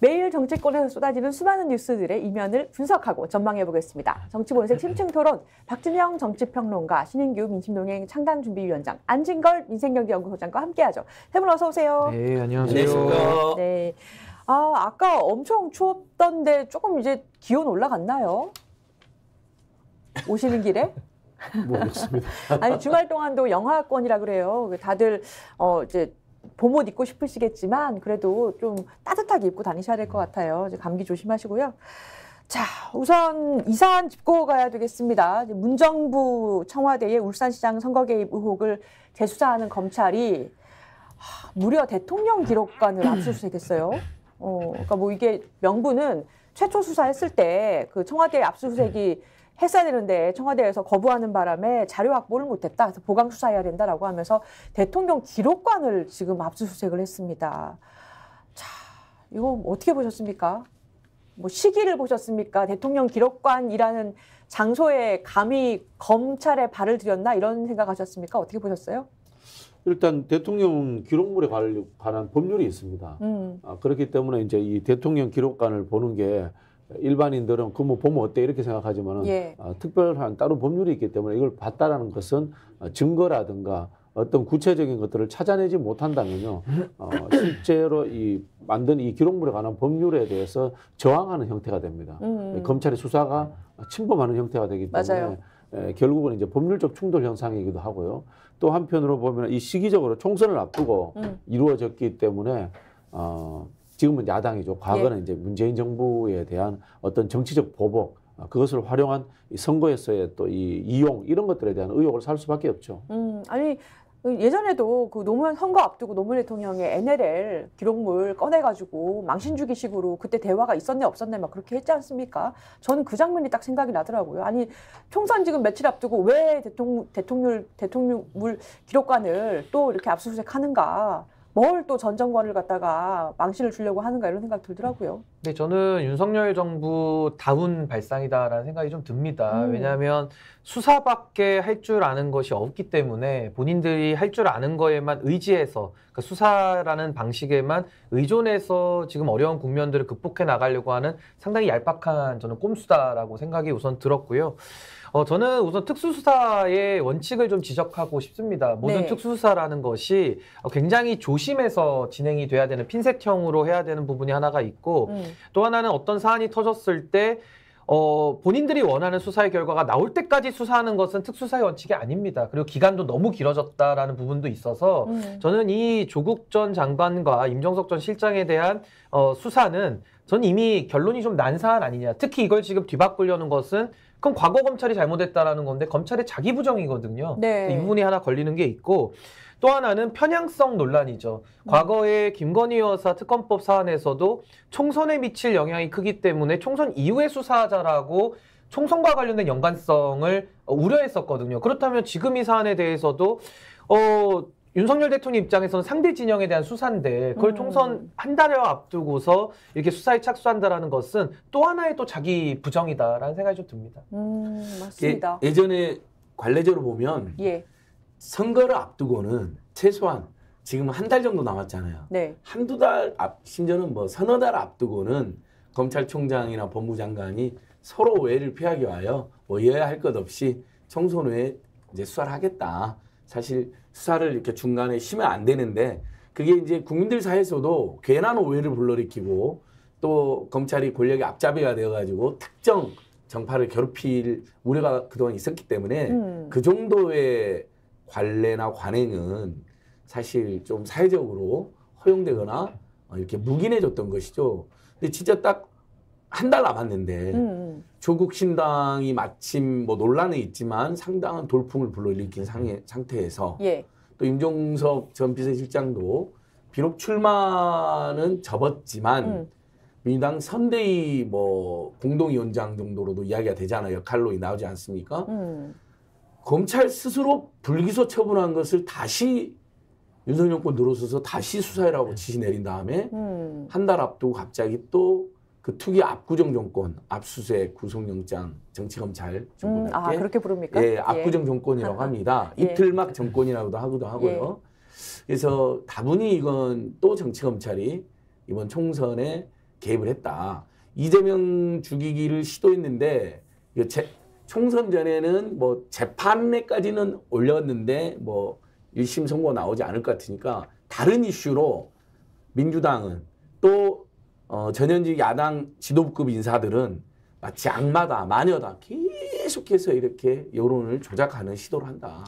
매일 정치권에서 쏟아지는 수많은 뉴스들의 이면을 분석하고 전망해보겠습니다. 정치본색 심층토론 박진영 정치평론가, 신인규 민심동행 창당준비위원장, 안진걸 민생경제연구소장과 함께하죠. 세 분 어서 오세요. 네, 안녕하세요. 네. 아까 엄청 추웠던데 조금 이제 기온 올라갔나요? 오시는 길에? 모르겠습니다. 아니 주말 동안도 영하권이라 그래요. 다들 이제 봄옷 입고 싶으시겠지만 그래도 좀 따뜻하게 입고 다니셔야 될 것 같아요. 이제 감기 조심하시고요. 자, 우선 이 사안 짚고 가야 되겠습니다. 문정부 청와대의 울산시장 선거 개입 의혹을 재수사하는 검찰이 무려 대통령 기록관을 압수수색했어요. 그러니까 뭐 이게 명분은 최초 수사했을 때 그 청와대 압수수색이 했어야 되는데 청와대에서 거부하는 바람에 자료 확보를 못했다. 그래서 보강 수사해야 된다라고 하면서 대통령 기록관을 지금 압수수색을 했습니다. 자, 이거 어떻게 보셨습니까? 뭐 시기를 보셨습니까? 대통령 기록관이라는 장소에 감히 검찰에 발을 들였나 이런 생각하셨습니까? 어떻게 보셨어요? 일단 대통령 기록물에 관한 법률이 있습니다. 그렇기 때문에 이제 이 대통령 기록관을 보는 게 일반인들은 그 뭐 보면 어때 이렇게 생각하지만은 예. 특별한 따로 법률이 있기 때문에 이걸 봤다라는 것은 증거라든가 어떤 구체적인 것들을 찾아내지 못한다면요, 실제로 이 만든 이 기록물에 관한 법률에 대해서 저항하는 형태가 됩니다. 검찰의 수사가 침범하는 형태가 되기 때문에 결국은 이제 법률적 충돌 현상이기도 하고요. 또 한편으로 보면 이 시기적으로 총선을 앞두고 이루어졌기 때문에 지금은 야당이죠. 과거는 이제 문재인 정부에 대한 어떤 정치적 보복, 그것을 활용한 이 선거에서의 또 이 이용 이런 것들에 대한 의혹을 살 수밖에 없죠. 아니 예전에도 그 노무현 선거 앞두고 노무현 대통령의 NLL 기록물 꺼내가지고 망신 주기식으로 그때 대화가 있었네 없었네 막 그렇게 했지 않습니까? 저는 그 장면이 딱 생각이 나더라고요. 아니 총선 지금 며칠 앞두고 왜 대통령물 기록관을 또 이렇게 압수수색하는가? 뭘 또 전 정권을 갖다가 망신을 주려고 하는가 이런 생각 들더라고요. 네, 저는 윤석열 정부 다운 발상이다라는 생각이 좀 듭니다. 왜냐하면 수사밖에 할 줄 아는 것이 없기 때문에 본인들이 할 줄 아는 거에만 의지해서 그러니까 수사라는 방식에만 의존해서 지금 어려운 국면들을 극복해 나가려고 하는 상당히 얄팍한 저는 꼼수다라고 생각이 우선 들었고요. 저는 우선 특수수사의 원칙을 좀 지적하고 싶습니다. 모든 특수수사라는 것이 굉장히 조심해서 진행이 돼야 되는 핀셋형으로 해야 되는 부분이 하나가 있고 또 하나는 어떤 사안이 터졌을 때 본인들이 원하는 수사의 결과가 나올 때까지 수사하는 것은 특수사의 원칙이 아닙니다. 그리고 기간도 너무 길어졌다라는 부분도 있어서 저는 이 조국 전 장관과 임종석 전 실장에 대한 수사는 전 이미 결론이 좀 난 사안 아니냐. 특히 이걸 지금 뒤바꾸려는 것은 그럼 과거 검찰이 잘못했다라는 건데 검찰의 자기 부정이거든요. 이 부분이 하나 걸리는 게 있고 또 하나는 편향성 논란이죠. 과거에 김건희 여사 특검법 사안에서도 총선에 미칠 영향이 크기 때문에 총선 이후에 수사하자라고 총선과 관련된 연관성을 우려했었거든요. 그렇다면 지금 이 사안에 대해서도 윤석열 대통령 입장에서는 상대 진영에 대한 수사인데 그걸 총선 한 달여 앞두고서 이렇게 수사에 착수한다라는 것은 또 하나의 또 자기 부정이다라는 생각이 좀 듭니다. 맞습니다. 예전에 관례적으로 보면 선거를 앞두고는 최소한 지금 한 달 정도 남았잖아요. 한두 달 심지어는 뭐 서너 달 앞두고는 검찰총장이나 법무장관이 서로 오해를 피하기 위하여 여야 할 것 없이 총선 후에 이제 수사를 하겠다. 사실 수사를 이렇게 중간에 쉬면 안 되는데 그게 이제 국민들 사이에서도 괜한 오해를 불러일으키고 또 검찰이 권력의 앞잡이가 되어가지고 특정 정파를 괴롭힐 우려가 그동안 있었기 때문에 그 정도의 관례나 관행은 사실 좀 사회적으로 허용되거나 이렇게 묵인해줬던 것이죠. 근데 진짜 딱 한 달 남았는데 조국 신당이 마침 뭐 논란이 있지만 상당한 돌풍을 불러일으킨 상태에서 또 임종석 전 비서실장도 비록 출마는 접었지만 민주당 선대위 뭐 공동위원장 정도로도 이야기가 되잖아요. 역할로 나오지 않습니까? 검찰 스스로 불기소 처분한 것을 다시 윤석열 정권 들어서서 다시 수사해라고 지시 내린 다음에 한 달 앞두고 갑자기 또 그 투기 압구정 정권, 압수수색, 구속영장, 정치검찰 정권답게 그렇게 부릅니까? 예, 압구정 정권이라고 합니다. 이틀막 정권이라고도 하기도 하고요. 그래서 다분히 이건 또 정치검찰이 이번 총선에 개입을 했다. 이재명 죽이기를 시도했는데 총선 전에는 뭐 재판에까지는 올렸는데 뭐 1심 선고가 나오지 않을 것 같으니까 다른 이슈로 민주당은 또 전현직 야당 지도부급 인사들은 마치 악마다 마녀다 계속해서 이렇게 여론을 조작하는 시도를 한다.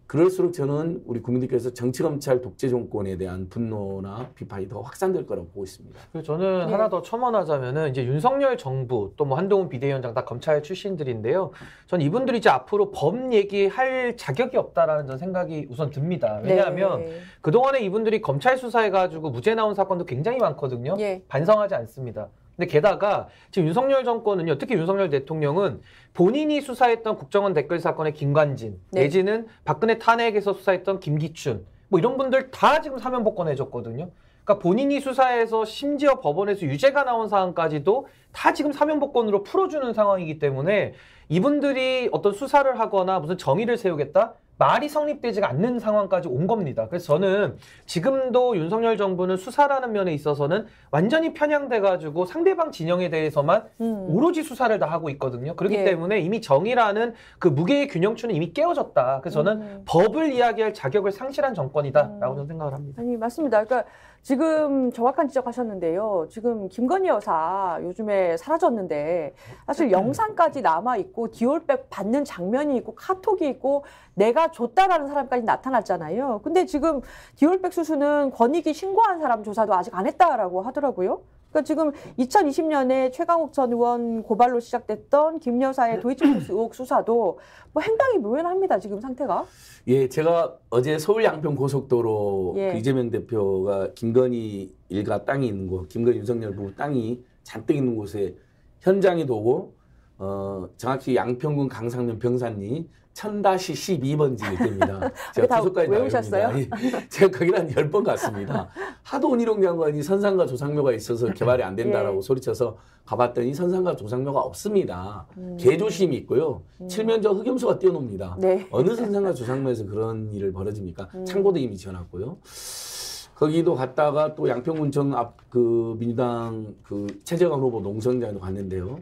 그럴수록 저는 우리 국민들께서 정치검찰 독재 정권에 대한 분노나 비판이 더 확산될 거라고 보고 있습니다. 저는 하나 더 첨언하자면은 이제 윤석열 정부 또 뭐 한동훈 비대위원장 다 검찰 출신들인데요. 전 이분들이 이제 앞으로 범 얘기할 자격이 없다라는 전 생각이 우선 듭니다. 왜냐하면 그동안에 이분들이 검찰 수사해가지고 무죄 나온 사건도 굉장히 많거든요. 반성하지 않습니다. 근데 게다가 지금 윤석열 정권은요, 특히 윤석열 대통령은 본인이 수사했던 국정원 댓글 사건의 김관진, 내지는 박근혜 탄핵에서 수사했던 김기춘, 뭐 이런 분들 다 지금 사면 복권해줬거든요. 그러니까 본인이 수사해서 심지어 법원에서 유죄가 나온 사안까지도 다 지금 사면 복권으로 풀어주는 상황이기 때문에 이분들이 어떤 수사를 하거나 무슨 정의를 세우겠다? 말이 성립되지가 않는 상황까지 온 겁니다. 그래서 저는 지금도 윤석열 정부는 수사라는 면에 있어서는 완전히 편향돼가지고 상대방 진영에 대해서만 오로지 수사를 다 하고 있거든요. 그렇기 때문에 이미 정의라는 그 무게의 균형추는 이미 깨어졌다. 그래서 저는 법을 이야기할 자격을 상실한 정권이다라고 저는 생각을 합니다. 아니 맞습니다. 그러니까 지금 정확한 지적하셨는데요. 지금 김건희 여사 요즘에 사라졌는데 사실 영상까지 남아있고 디올백 받는 장면이 있고 카톡이 있고 내가 줬다라는 사람까지 나타났잖아요. 근데 지금 디올백 수수는 권익위 신고한 사람 조사도 아직 안 했다라고 하더라고요. 그러니까 지금 2020년에 최강욱 전 의원 고발로 시작됐던 김 여사의 도이치모터스 의혹 수사도 뭐 행방이 묘연합니다. 지금 상태가. 예, 제가 어제 서울 양평 고속도로 그 이재명 대표가 김건희 일가 땅이 있는 곳, 김건희 윤석열 부부 땅이 잔뜩 있는 곳에 현장에 도고 정확히 양평군 강상면 병산리 1000-12번지일 때입니다. 제가 구석까지 외우셨어요? 제가 거기를 한 10번 갔습니다. 하도 원희룡 장관이 선상과 조상묘가 있어서 개발이 안 된다라고 소리쳐서 가봤더니 선상과 조상묘가 없습니다. 개조심이 있고요. 칠면조 흑염소가 뛰어놉니다. 어느 선상과 조상묘에서 그런 일을 벌어집니까? 창고도 이미 지어놨고요. 거기도 갔다가 또 양평군청 앞 그 민주당 그 최재관 후보 농성장에도 갔는데요.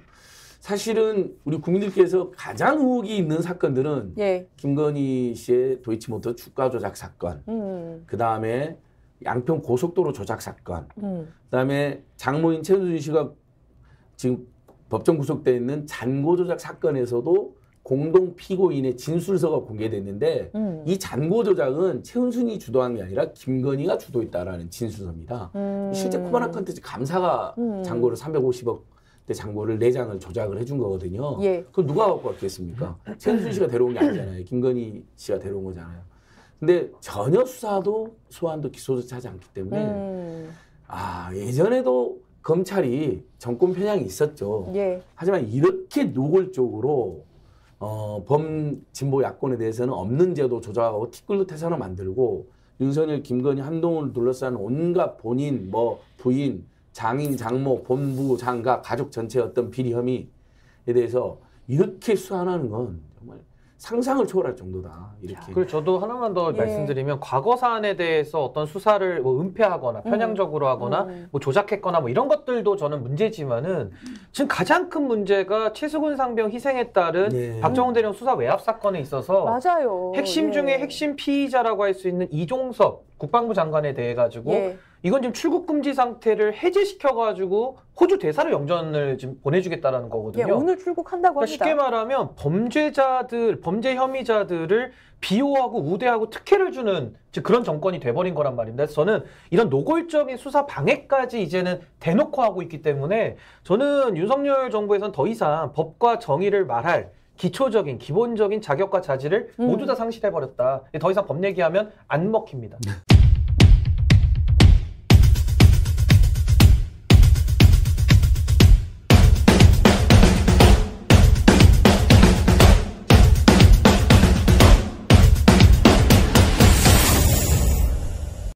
사실은 우리 국민들께서 가장 의혹이 있는 사건들은 김건희 씨의 도이치모터 주가 조작 사건, 그 다음에 양평 고속도로 조작 사건, 그 다음에 장모인 최순실 씨가 지금 법정 구속되어 있는 잔고 조작 사건에서도 공동 피고인의 진술서가 공개됐는데 이 잔고 조작은 최은순이 주도한 게 아니라 김건희가 주도했다라는 진술서입니다. 실제 코바나 컨텐츠 감사가 잔고를 350억 장고를 4장을 조작을 해준 거거든요. 그걸 누가 갖고 왔겠습니까? 최은순 씨가 데려온 게 아니잖아요. 김건희 씨가 데려온 거잖아요. 근데 전혀 수사도 소환도 기소조차 하지 않기 때문에 예전에도 검찰이 정권 편향이 있었죠. 하지만 이렇게 노골적으로 범진보 야권에 대해서는 없는 제도 조작하고 티끌로 태산을 만들고 윤석열, 김건희, 한동훈을 둘러싼 온갖 본인, 부인, 장인, 장모, 본부, 장가, 가족 전체의 어떤 비리 혐의에 대해서 이렇게 수사하는 건 정말 상상을 초월할 정도다. 이렇게. 그리고 저도 하나만 더 말씀드리면 과거 사안에 대해서 어떤 수사를 뭐 은폐하거나 편향적으로 하거나 뭐 조작했거나 뭐 이런 것들도 저는 문제지만은 지금 가장 큰 문제가 최수근 상병 희생에 따른 박정훈 대령 수사 외압 사건에 있어서 핵심 중에 핵심 피의자라고 할 수 있는 이종섭 국방부 장관에 대해 가지고 이건 지금 출국 금지 상태를 해제시켜가지고 호주 대사로 영전을 지금 보내주겠다라는 거거든요. 오늘 출국한다고 합니다. 쉽게 말하면 범죄 혐의자들을 비호하고 우대하고 특혜를 주는 그런 정권이 돼버린 거란 말입니다. 그래서 저는 이런 노골적인 수사 방해까지 이제는 대놓고 하고 있기 때문에 저는 윤석열 정부에서는 더 이상 법과 정의를 말할 기초적인 기본적인 자격과 자질을 모두 다 상실해버렸다. 더 이상 법 얘기하면 안 먹힙니다.